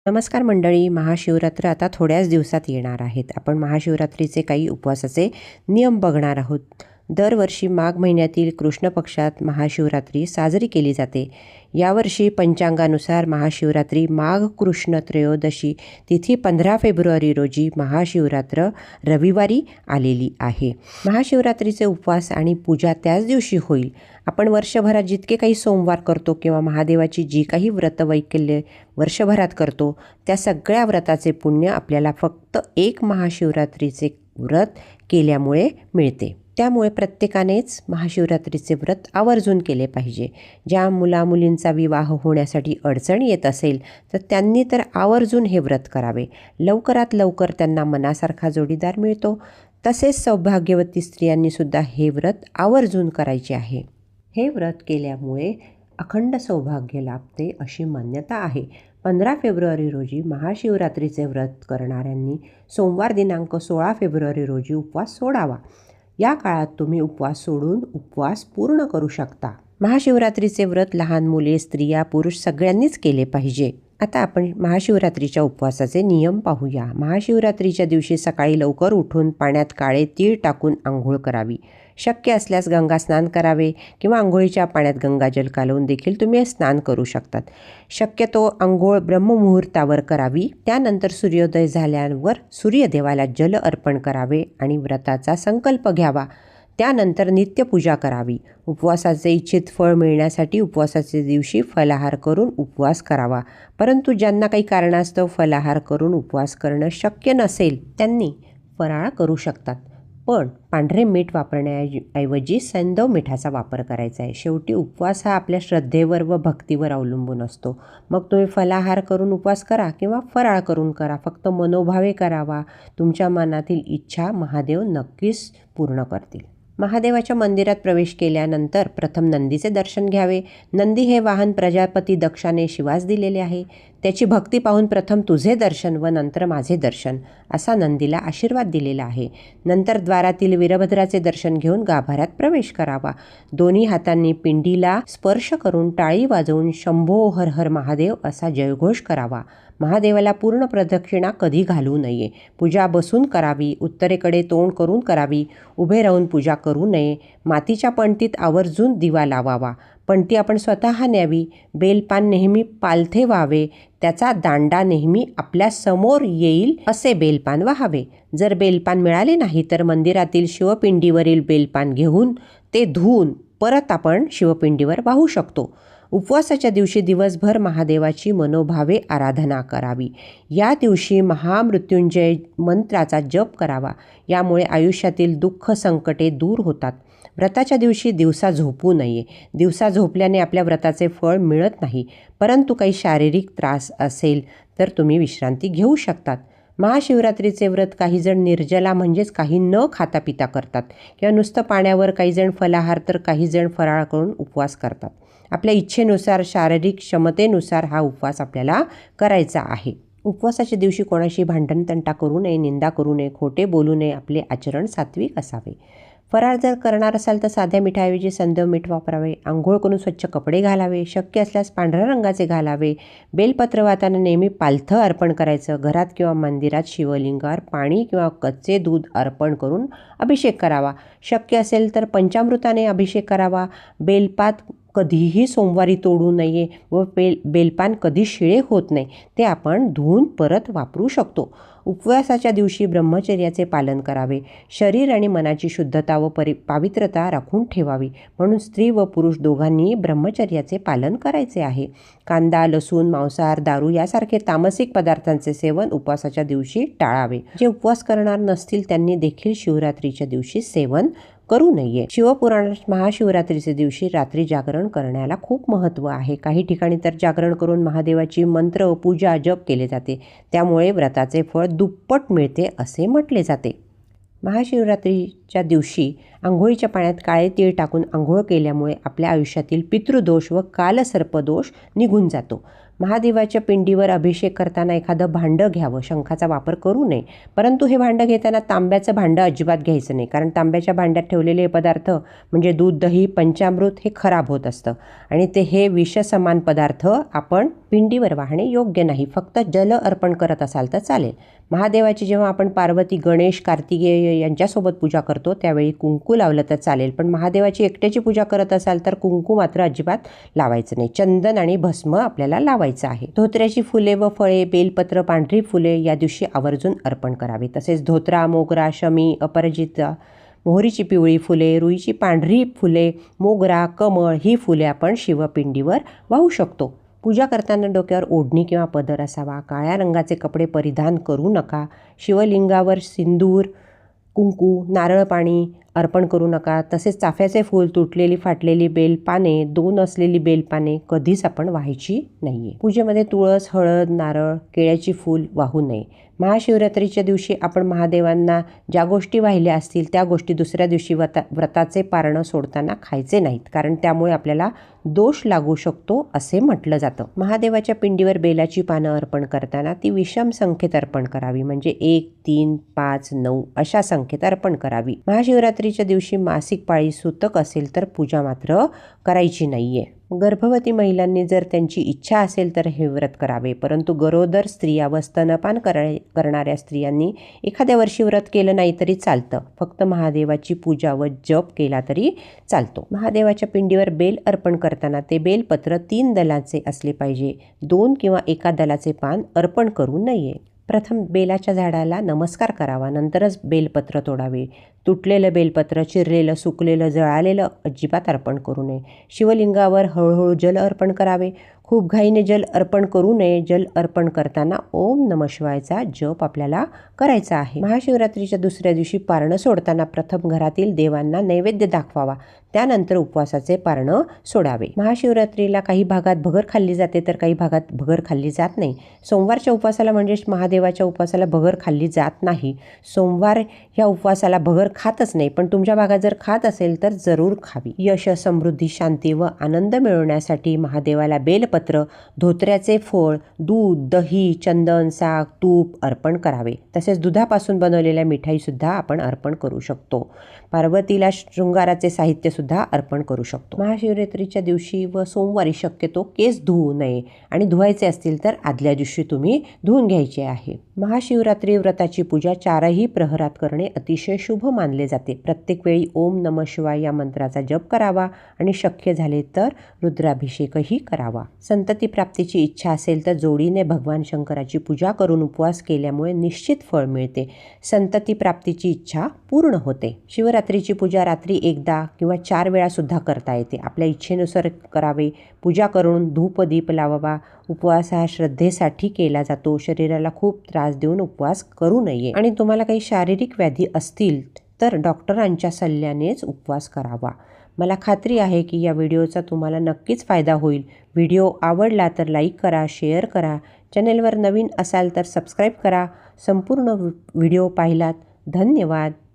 नमस्कार मंडळी. महाशिवरात्र आता थोड्याच दिवसात येणार आहेत. आपण महाशिवरात्रीचे काही उपवासाचे नियम बघणार आहोत. दरवर्षी माघ महिन्यातील कृष्ण पक्षात महाशिवरात्री साजरी केली जाते. यावर्षी पंचांगानुसार महाशिवरात्री माघ कृष्ण त्रयोदशी तिथी 15 फेब्रुवारी रोजी महाशिवरात्र रविवारी आलेली आहे. महाशिवरात्रीचे उपवास आणि पूजा त्याच दिवशी होईल. आपण वर्षभरात जितके काही सोमवार करतो किंवा महादेवाची जी काही व्रतवैकल्ये वर्षभरात करतो त्या सगळ्या व्रताचे पुण्य आपल्याला फक्त एक महाशिवरात्रीचे व्रत केल्यामुळे मिळते. त्यामुळे प्रत्येकानेच महाशिवरात्रीचे व्रत आवर्जून केले पाहिजे. ज्या मुलामुलींचा विवाह होण्यासाठी अडचण येत असेल तर त्यांनी तर आवर्जून हे व्रत करावे. लवकरात लवकर त्यांना मनासारखा जोडीदार मिळतो. तसेच सौभाग्यवती स्त्रियांनीसुद्धा हे व्रत आवर्जून करायचे आहे. हे व्रत केल्यामुळे अखंड सौभाग्य लाभते अशी मान्यता आहे. 15 फेब्रुवारी रोजी महाशिवरात्रीचे व्रत करणाऱ्यांनी सोमवार दिनांक 16 फेब्रुवारी रोजी उपवास सोडावा. या काळात तुम्ही उपवास सोडून उपवास पूर्ण करू शकता. महाशिवरात्रीचे व्रत लहान मुले, स्त्रिया, पुरुष सगळ्यांनीच केले पाहिजे. आता आपण महाशिवरात्रीच्या उपवासाचे नियम पाहूया. महाशिवरात्रीच्या दिवशी सकाळी लवकर उठून पाण्यात काळे तीळ टाकून आंघोळ करावी. शक्य असल्यास गंगा स्नान करावे किंवा आंघोळीच्या पाण्यात गंगाजल कालवून देखील तुम्ही स्नान करू शकतात. शक्यतो आंघोळ ब्रह्ममुहूर्तावर करावी. त्यानंतर सूर्योदय झाल्यावर सूर्यदेवाला जल अर्पण करावे आणि व्रताचा संकल्प घ्यावा. त्यानंतर नित्यपूजा करावी. उपवासाचे इच्छित फळ मिळण्यासाठी उपवासाच्या दिवशी फलाहार करून उपवास करावा. परंतु ज्यांना काही कारणास्तव फलाहार करून उपवास करणं शक्य नसेल त्यांनी फराळ करू शकतात. पण पांढरे मीठ वापरण्याऐवजी सैंधव मिठाचा वापर करायचा आहे. शेवटी उपवास हा आपल्या श्रद्धेवर व भक्तीवर अवलंबून असतो. मग तुम्ही फलाहार करून उपवास करा किंवा फराळ करून करा. फक्त मनोभावे करावा. तुमच्या मनातील इच्छा महादेव नक्कीच पूर्ण करतील. महादेवाच्या मंदिरात प्रवेश केल्यानंतर प्रथम नंदीचे दर्शन घ्यावे. नंदी हे वाहन प्रजापती दक्षाने शिवास दिलेले आहे. त्याची भक्ती पाहून प्रथम तुझे दर्शन व नंतर माझे दर्शन असा नंदीला आशीर्वाद दिलेला आहे. नंतर द्वारातील वीरभद्राचे दर्शन घेऊन गाभाऱ्यात प्रवेश करावा. दोन्ही हातांनी पिंडीला स्पर्श करून टाळी वाजवून शंभो हर हर महादेव असा जयघोष करावा. महादेवाला पूर्ण प्रदक्षिणा कधी घालू नये. पूजा बसून करावी. उत्तरेकडे तोंड करून करावी. उभे राहून पूजा करू नये. मातीच्या पणतीत आवर्जून दिवा लावावा. पणती आपण स्वतः न्यावी. बेलपान नेहमी पालथे व्हावे. त्याचा दांडा नेहमी आपल्या समोर येईल असे बेलपान व्हावे. जर बेलपान मिळाले नाही तर मंदिरातील शिवपिंडीवरील बेलपान घेऊन ते धुवून परत आपण शिवपिंडीवर वाहू शकतो. उपवासाच्या दिवशी दिवसभर महादेवाची मनोभावे आराधना करावी. या दिवशी महामृत्युंजय मंत्राचा जप करावा. यामुळे आयुष्यातील दुःख संकटे दूर होतात. व्रताच्या दिवशी दिवसा झोपू नये. दिवसा झोपल्याने आपल्या व्रताचे फळ मिळत नाही. परंतु काही शारीरिक त्रास असेल तर तुम्ही विश्रांती घेऊ शकतात. महाशिवरात्रीचे व्रत काही जण निर्जला म्हणजेच काही न खाता पिता करतात किंवा नुसतं पाण्यावर, काही जण फलाहार तर काही जण फराळ करून उपवास करतात. आपल्या इच्छेनुसार, शारीरिक क्षमतेनुसार हा उपवास आपल्याला करायचा आहे. उपवासाच्या दिवशी कोणाशी भांडणतंटा करू नये, निंदा करू नये, खोटे बोलू नये. आपले आचरण सात्विक असावे. फराळ जर करणार असाल तर साध्या मिठाऐवजी सैंधव मीठ वापरावे. आंघोळ करून स्वच्छ कपडे घालावे. शक्य असल्यास पांढऱ्या रंगाचे घालावे. बेलपत्र वाहताना नेहमी पालथं अर्पण करायचं. घरात किंवा मंदिरात शिवलिंगावर पाणी किंवा कच्चे दूध अर्पण करून अभिषेक करावा. शक्य असेल तर पंचामृताने अभिषेक करावा. बेलपात कधीही सोमवारी तोडू नये व बेलपान कधी शिळे होत नाही ते आपण धुवून परत वापरू शकतो. उपवासाच्या दिवशी ब्रह्मचर्याचे पालन करावे. शरीर आणि मनाची शुद्धता व पावित्रता राखून ठेवावी. म्हणून स्त्री व पुरुष दोघांनी ब्रह्मचर्याचे पालन करायचे आहे. कांदा, लसूण, मांसाहार, दारू यासारखे तामसिक पदार्थांचे सेवन उपवासाच्या दिवशी टाळावे. जे उपवास करणार नसतील त्यांनी देखील शिवरात्रीच्या दिवशी सेवन करू नये. शिवपुराणात महाशिवरात्रीच्या दिवशी रात्री जागरण करण्याला खूप महत्त्व आहे. काही ठिकाणी तर जागरण करून महादेवाची मंत्र, पूजा, जप केले जाते. त्यामुळे व्रताचे फळ दुप्पट मिळते असे म्हटले जाते. महाशिवरात्रीच्या दिवशी आंघोळीच्या पाण्यात काळे तीळ टाकून आंघोळ केल्यामुळे आपल्या आयुष्यातील पितृदोष व कालसर्पदोष निघून जातो. महादेवाच्या पिंडीवर अभिषेक करताना एखादं भांडं घ्यावं, शंखाचा वापर करू नये. परंतु हे भांडं घेताना तांब्याचं भांडं अजिबात घ्यायचं नाही, कारण तांब्याच्या भांड्यात ठेवलेले पदार्थ म्हणजे दूध, दही, पंचामृत हे खराब होत असतं आणि हे विषसमान पदार्थ आपण पिंडीवर वाहणे योग्य नाही. फक्त जल अर्पण करत असाल तर चालेल. महादेवाची जेव्हा आपण पार्वती, गणेश, कार्तिकेय यांच्यासोबत पूजा करतो त्यावेळी कुंकू लावलं तर चालेल, पण महादेवाची एकट्याची पूजा करत असाल तर कुंकू मात्र अजिबात लावायचं नाही. चंदन आणि भस्म आपल्याला लावायचं आहे. धोत्र्याची फुले व फळे, बेलपत्र, पांढरी फुले या दिवशी आवर्जून अर्पण करावी. तसेच धोत्रा, मोगरा, शमी, अपराजिता, मोहरीची पिवळी फुले, रुईची पांढरी फुले, मोगरा, कमळ ही फुले आपण शिवपिंडीवर वाहू शकतो. पूजा करताना डोक्यावर ओढणी किंवा पदर असावा. काळ्या रंगाचे कपडे परिधान करू नका. शिवलिंगावर सिंदूर, कुंकू, नारळ पाणी अर्पण करू नका. तसेच चाफ्याचे फूल, तुटलेली फाटलेली बेलपाने, 2 असलेली बेलपाने कधीच आपण व्हायची नाही आहे. पूजेमध्ये तुळस, हळद, नारळ, केळ्याची फूल वाहू नये. महाशिवरात्रीच्या दिवशी आपण महादेवांना ज्या गोष्टी वाहिल्या असतील त्या गोष्टी दुसऱ्या दिवशी व्रताचे पारणं सोडताना खायचे नाहीत, कारण त्यामुळे आपल्याला दोष लागू शकतो असे म्हटलं जातं. महादेवाच्या पिंडीवर बेलाची पानं अर्पण करताना ती विषम संख्येत अर्पण करावी, म्हणजे 1, 3, 5, 9 अशा संख्येत अर्पण करावी. महाशिवरात्रीच्या दिवशी मासिक पाळी सुतक असेल तर पूजा मात्र करायची नाहीये. गर्भवती महिलांनी जर त्यांची इच्छा असेल तर हे व्रत करावे, परंतु गरोदर स्त्रिया व स्तनपान करणाऱ्या स्त्रियांनी एखाद्या वर्षी व्रत केलं नाही तरी चालतं. फक्त महादेवाची पूजा व जप केला तरी चालतो. महादेवाच्या पिंडीवर बेल अर्पण करताना ते बेलपत्र 3 दलाचे असले पाहिजे. 2 किंवा एका दलाचे पान अर्पण करू नये. प्रथम बेलाच्या झाडाला नमस्कार करावा, नंतरच बेलपत्र तोडावे. तुटलेलं बेलपत्र, चिरलेलं, सुकलेलं, जळालेलं अजिबात अर्पण करू नये. शिवलिंगावर हळूहळू जल अर्पण करावे. खूप घाईने जल अर्पण करू नये. जल अर्पण करताना ओम नमः शिवायचा जप आपल्याला करायचा आहे. महाशिवरात्रीच्या दुसऱ्या दिवशी पारणं सोडताना प्रथम घरातील देवांना नैवेद्य दाखवावा, त्यानंतर उपवासाचे पारणं सोडावे. महाशिवरात्रीला काही भागात भगर खाल्ली जाते तर काही भागात भगर खाल्ली जात नाही. सोमवारच्या उपवासाला म्हणजेच महादेवाच्या उपवासाला भगर खाल्ली जात नाही. सोमवार ह्या उपवासाला भगर खातच नाही, पण तुमच्या भागात जर खात असेल तर जरूर खावी. यश, समृद्धी, शांती व आनंद मिळवण्यासाठी महादेवाला बेलपत्र, धोत्र्याचे फळ, दूध, दही, चंदन, साग, तूप अर्पण करावे. तसेच दुधापासून बनवलेल्या मिठाईसुद्धा आपण अर्पण करू शकतो. पार्वतीला शृंगाराचे साहित्य सुद्धा अर्पण करू शकतो. महाशिवरात्रीच्या दिवशी व सोमवारी शक्यतो केस धुवू नये आणि धुवायचे असतील तर आदल्या दिवशी तुम्ही धुवून घ्यायचे आहे. महाशिवरात्री व्रताची पूजा 4ही प्रहरात करणे अतिशय शुभ मानले जाते. प्रत्येक वेळी ओम नमः शिवाय या मंत्राचा जप करावा आणि शक्य झाले तर रुद्राभिषेकही करावा. संतती प्राप्तीची इच्छा असेल तर जोडीने भगवान शंकराची पूजा करून उपवास केल्यामुळे निश्चित फळ मिळते. संतती प्राप्तीची इच्छा पूर्ण होते. शिवरात्रीची पूजा रात्री एकदा किंवा 4 वेळा सुद्धा करता येते. आपल्या इच्छेनुसार करावे. पूजा करून धूप दीप लावावा. उपवास हा श्रद्धेसाठी केला जातो. शरीराला खूप त्रास देऊन उपवास करू नये. आणि तुम्हाला काही शारीरिक व्याधी असतील तर डॉक्टरांच्या सल्ल्यानेच उपवास करावा. मला खात्री आहे की या व्हिडिओचा तुम्हाला नक्कीच फायदा होईल. व्हिडिओ आवडला तर लाईक करा, शेअर करा. चॅनेलवर नवीन असाल तर सबस्क्राईब करा. संपूर्ण व्हिडिओ पाहिलात धन्यवाद.